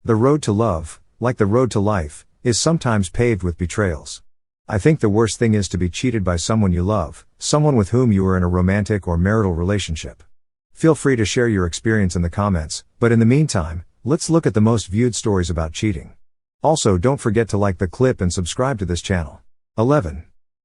The road to love, like the road to life, is sometimes paved with betrayals. I think the worst thing is to be cheated by someone you love, someone with whom you are in a romantic or marital relationship. Feel free to share your experience in the comments, but in the meantime, let's look at the most viewed stories about cheating. Also, don't forget to like the clip and subscribe to this channel. 11.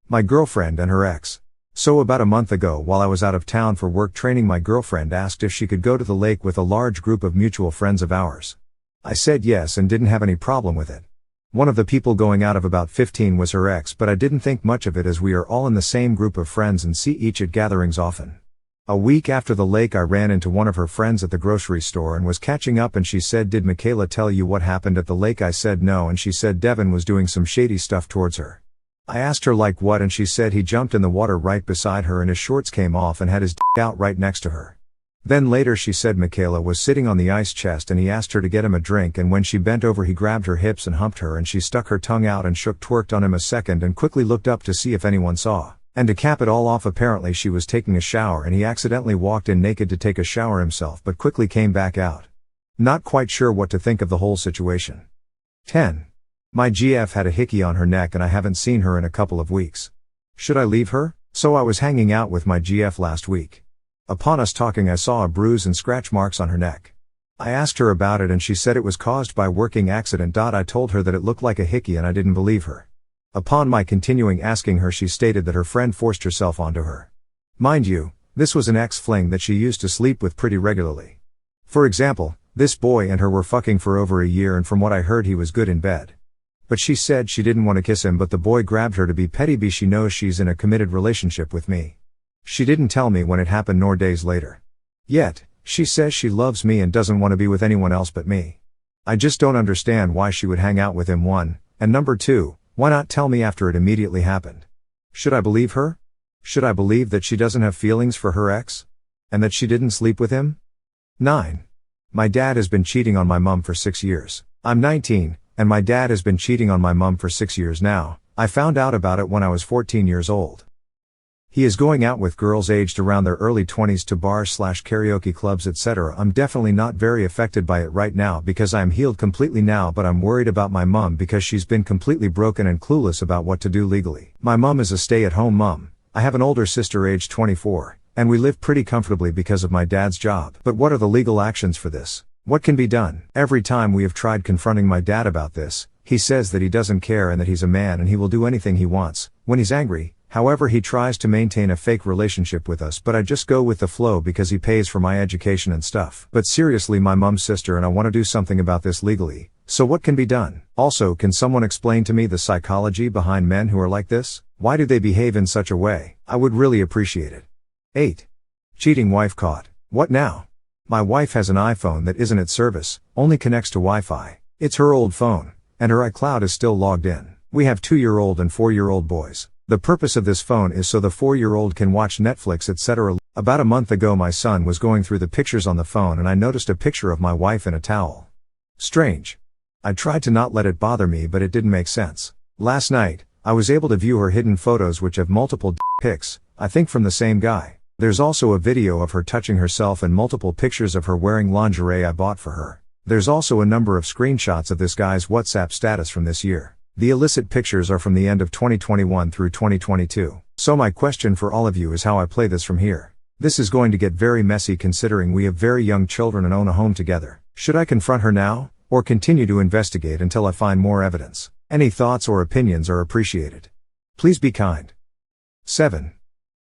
My girlfriend and her ex. So about a month ago, while I was out of town for work training, my girlfriend asked if she could go to the lake with a large group of mutual friends of ours. I said yes and didn't have any problem with it. One of the people going out of about 15 was her ex, but I didn't think much of it as we are all in the same group of friends and see each at gatherings often. A week after the lake, I ran into one of her friends at the grocery store and was catching up, and she said, "Did Michaela tell you what happened at the lake?" I said no, and she said Devin was doing some shady stuff towards her. I asked her like what, and she said he jumped in the water right beside her and his shorts came off and had his out right next to her. Then later she said Michaela was sitting on the ice chest and he asked her to get him a drink, and when she bent over he grabbed her hips and humped her, and she stuck her tongue out and twerked on him a second and quickly looked up to see if anyone saw. And to cap it all off, apparently she was taking a shower and he accidentally walked in naked to take a shower himself but quickly came back out. Not quite sure what to think of the whole situation. 10. My GF had a hickey on her neck and I haven't seen her in a couple of weeks. Should I leave her? So I was hanging out with my GF last week. Upon us talking, I saw a bruise and scratch marks on her neck. I asked her about it and she said it was caused by working accident. I told her that it looked like a hickey and I didn't believe her. Upon my continuing asking her, she stated that her friend forced herself onto her. Mind you, this was an ex-fling that she used to sleep with pretty regularly. For example, this boy and her were fucking for over a year, and from what I heard he was good in bed. But she said she didn't want to kiss him, but the boy grabbed her to be petty because she knows she's in a committed relationship with me. She didn't tell me when it happened nor days later. Yet, she says she loves me and doesn't want to be with anyone else but me. I just don't understand why she would hang out with him, one, and number two, why not tell me after it immediately happened? Should I believe her? Should I believe that she doesn't have feelings for her ex? And that she didn't sleep with him? 9. My dad has been cheating on my mom for 6 years. I'm 19, and my dad has been cheating on my mom for 6 years now. I found out about it when I was 14 years old. He is going out with girls aged around their early 20s to bars/karaoke clubs, etc. I'm definitely not very affected by it right now because I am healed completely now, but I'm worried about my mom because she's been completely broken and clueless about what to do legally. My mom is a stay-at-home mom. I have an older sister aged 24, and we live pretty comfortably because of my dad's job. But what are the legal actions for this? What can be done? Every time we have tried confronting my dad about this, he says that he doesn't care and that he's a man and he will do anything he wants when he's angry. However, he tries to maintain a fake relationship with us, but I just go with the flow because he pays for my education and stuff. But seriously, my mom's sister and I want to do something about this legally, so what can be done? Also, can someone explain to me the psychology behind men who are like this? Why do they behave in such a way? I would really appreciate it. 8. Cheating wife caught. What now? My wife has an iPhone that isn't at service, only connects to Wi-Fi. It's her old phone, and her iCloud is still logged in. We have 2-year-old and 4-year-old boys. The purpose of this phone is so the 4-year-old can watch Netflix, etc. About a month ago my son was going through the pictures on the phone and I noticed a picture of my wife in a towel. Strange. I tried to not let it bother me, but it didn't make sense. Last night, I was able to view her hidden photos which have multiple pics, I think from the same guy. There's also a video of her touching herself and multiple pictures of her wearing lingerie I bought for her. There's also a number of screenshots of this guy's WhatsApp status from this year. The illicit pictures are from the end of 2021 through 2022. So my question for all of you is how I play this from here. This is going to get very messy considering we have very young children and own a home together. Should I confront her now, or continue to investigate until I find more evidence? Any thoughts or opinions are appreciated. Please be kind. 7.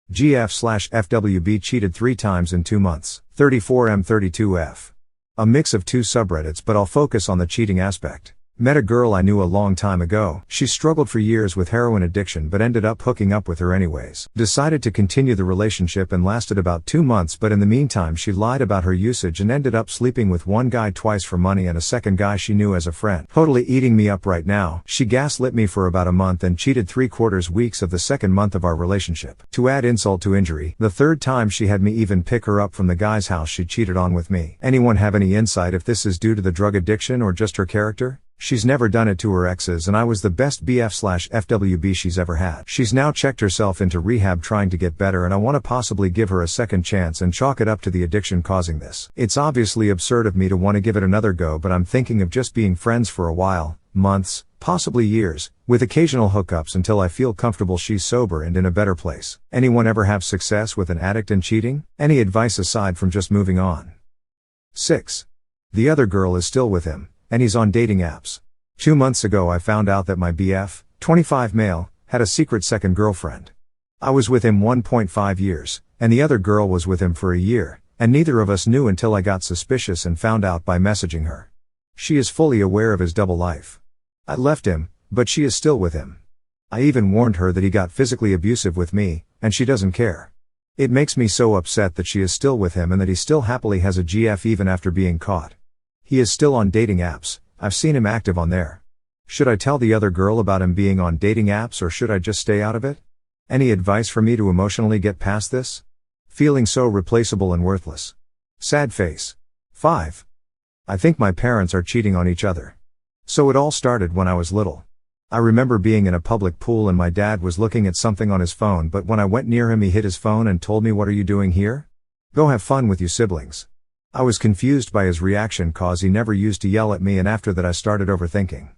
GF/FWB cheated 3 times in 2 months. 34M32F. A mix of 2 subreddits, but I'll focus on the cheating aspect. Met a girl I knew a long time ago. She struggled for years with heroin addiction but ended up hooking up with her anyways. Decided to continue the relationship and lasted about 2 months, but in the meantime she lied about her usage and ended up sleeping with one guy twice for money and a second guy she knew as a friend. Totally eating me up right now. She gaslit me for about a month and cheated 3/4 weeks of the second month of our relationship. To add insult to injury, the third time she had me even pick her up from the guy's house she cheated on with me. Anyone have any insight if this is due to the drug addiction or just her character? She's never done it to her exes and I was the best BF/FWB she's ever had. She's now checked herself into rehab trying to get better and I want to possibly give her a second chance and chalk it up to the addiction causing this. It's obviously absurd of me to want to give it another go, but I'm thinking of just being friends for a while, months, possibly years, with occasional hookups until I feel comfortable she's sober and in a better place. Anyone ever have success with an addict and cheating? Any advice aside from just moving on? 6. The other girl is still with him, and he's on dating apps. 2 months ago I found out that my BF, 25 male, had a secret second girlfriend. I was with him 1.5 years, and the other girl was with him for a year, and neither of us knew until I got suspicious and found out by messaging her. She is fully aware of his double life. I left him, but she is still with him. I even warned her that he got physically abusive with me, and she doesn't care. It makes me so upset that she is still with him and that he still happily has a GF even after being caught. He is still on dating apps, I've seen him active on there. Should I tell the other girl about him being on dating apps or should I just stay out of it? Any advice for me to emotionally get past this? Feeling so replaceable and worthless. Sad face. 5. I think my parents are cheating on each other. So it all started when I was little. I remember being in a public pool and my dad was looking at something on his phone, but when I went near him he hid his phone and told me, "What are you doing here? Go have fun with you siblings." I was confused by his reaction cause he never used to yell at me, and after that I started overthinking.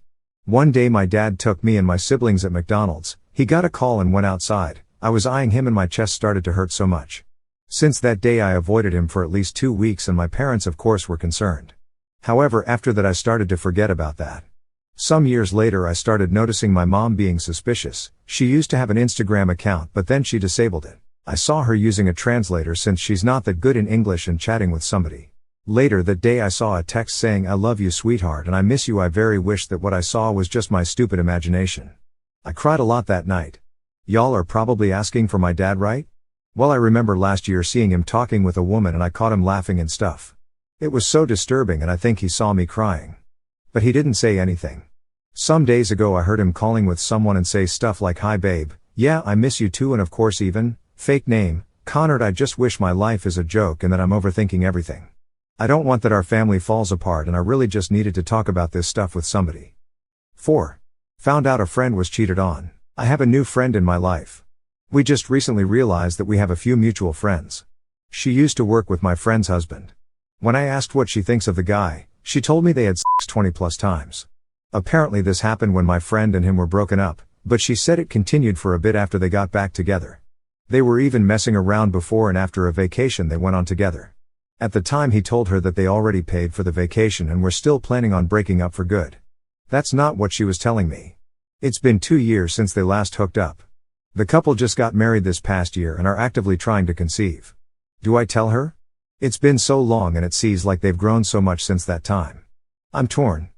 One day my dad took me and my siblings at McDonald's, he got a call and went outside. I was eyeing him and my chest started to hurt so much. Since that day I avoided him for at least 2 weeks and my parents of course were concerned. However, after that I started to forget about that. Some years later I started noticing my mom being suspicious. She used to have an Instagram account but then she disabled it. I saw her using a translator since she's not that good in English and chatting with somebody. Later that day I saw a text saying, "I love you sweetheart and I miss you." I very wish that what I saw was just my stupid imagination. I cried a lot that night. Y'all are probably asking for my dad, right? Well, I remember last year seeing him talking with a woman and I caught him laughing and stuff. It was so disturbing and I think he saw me crying. But he didn't say anything. Some days ago I heard him calling with someone and say stuff like, "Hi babe, yeah I miss you too," and of course even, fake name, Connard. I just wish my life is a joke and that I'm overthinking everything. I don't want that our family falls apart and I really just needed to talk about this stuff with somebody. 4. Found out a friend was cheated on. I have a new friend in my life. We just recently realized that we have a few mutual friends. She used to work with my friend's husband. When I asked what she thinks of the guy, she told me they had sex 20 plus times. Apparently this happened when my friend and him were broken up, but she said it continued for a bit after they got back together. They were even messing around before and after a vacation they went on together. At the time he told her that they already paid for the vacation and were still planning on breaking up for good. That's not what she was telling me. It's been 2 years since they last hooked up. The couple just got married this past year and are actively trying to conceive. Do I tell her? It's been so long and it seems like they've grown so much since that time. I'm torn.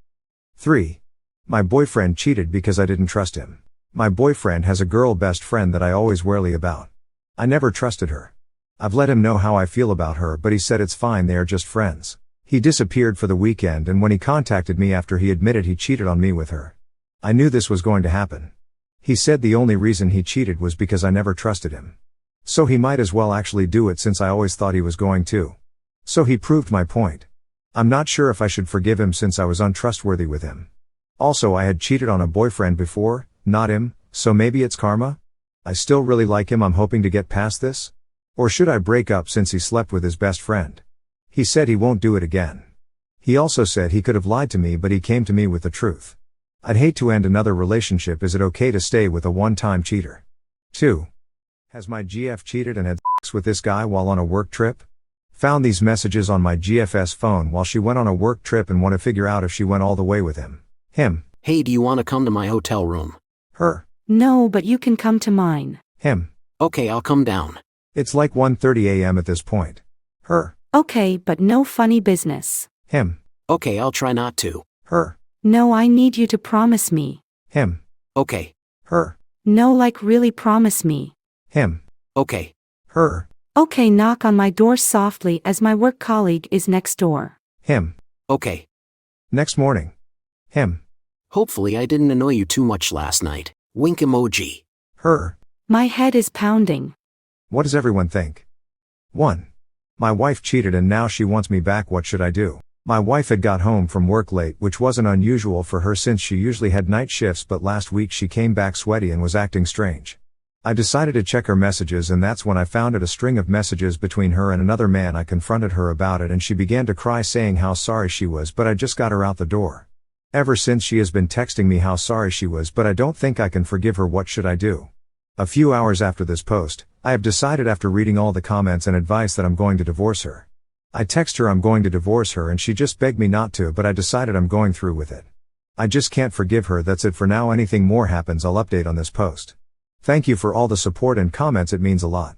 3. My boyfriend cheated because I didn't trust him. My boyfriend has a girl best friend that I always wary about. I never trusted her. I've let him know how I feel about her, but he said it's fine, they are just friends. He disappeared for the weekend and when he contacted me after he admitted he cheated on me with her. I knew this was going to happen. He said the only reason he cheated was because I never trusted him. So he might as well actually do it since I always thought he was going to. So he proved my point. I'm not sure if I should forgive him since I was untrustworthy with him. Also I had cheated on a boyfriend before, not him, so maybe it's karma? I still really like him, I'm hoping to get past this? Or should I break up since he slept with his best friend? He said he won't do it again. He also said he could have lied to me but he came to me with the truth. I'd hate to end another relationship. Is it okay to stay with a one-time cheater? 2. Has my GF cheated and had sex with this guy while on a work trip? Found these messages on my GF's phone while she went on a work trip and want to figure out if she went all the way with him. Him. Hey, do you want to come to my hotel room? Her. No, but you can come to mine. Him. Okay, I'll come down. It's like 1:30 a.m. at this point. Her. Okay, but no funny business. Him. Okay, I'll try not to. Her. No, I need you to promise me. Him. Okay. Her. No, like really promise me. Him. Okay. Her. Okay, knock on my door softly as my work colleague is next door. Him. Okay. Next morning. Him. Hopefully I didn't annoy you too much last night. Wink emoji. Her. My head is pounding. What does everyone think? 1. My wife cheated and now she wants me back. What should I do? My wife had got home from work late, which wasn't unusual for her since she usually had night shifts, but last week she came back sweaty and was acting strange. I decided to check her messages, and that's when I found a string of messages between her and another man. I confronted her about it and she began to cry, saying how sorry she was, but I just got her out the door. Ever since she has been texting me how sorry she was, but I don't think I can forgive her. What should I do? A few hours after this post, I have decided after reading all the comments and advice that I'm going to divorce her. I text her I'm going to divorce her and she just begged me not to, but I decided I'm going through with it. I just can't forgive her. That's it for now. Anything more happens, I'll update on this post. Thank you for all the support and comments, it means a lot.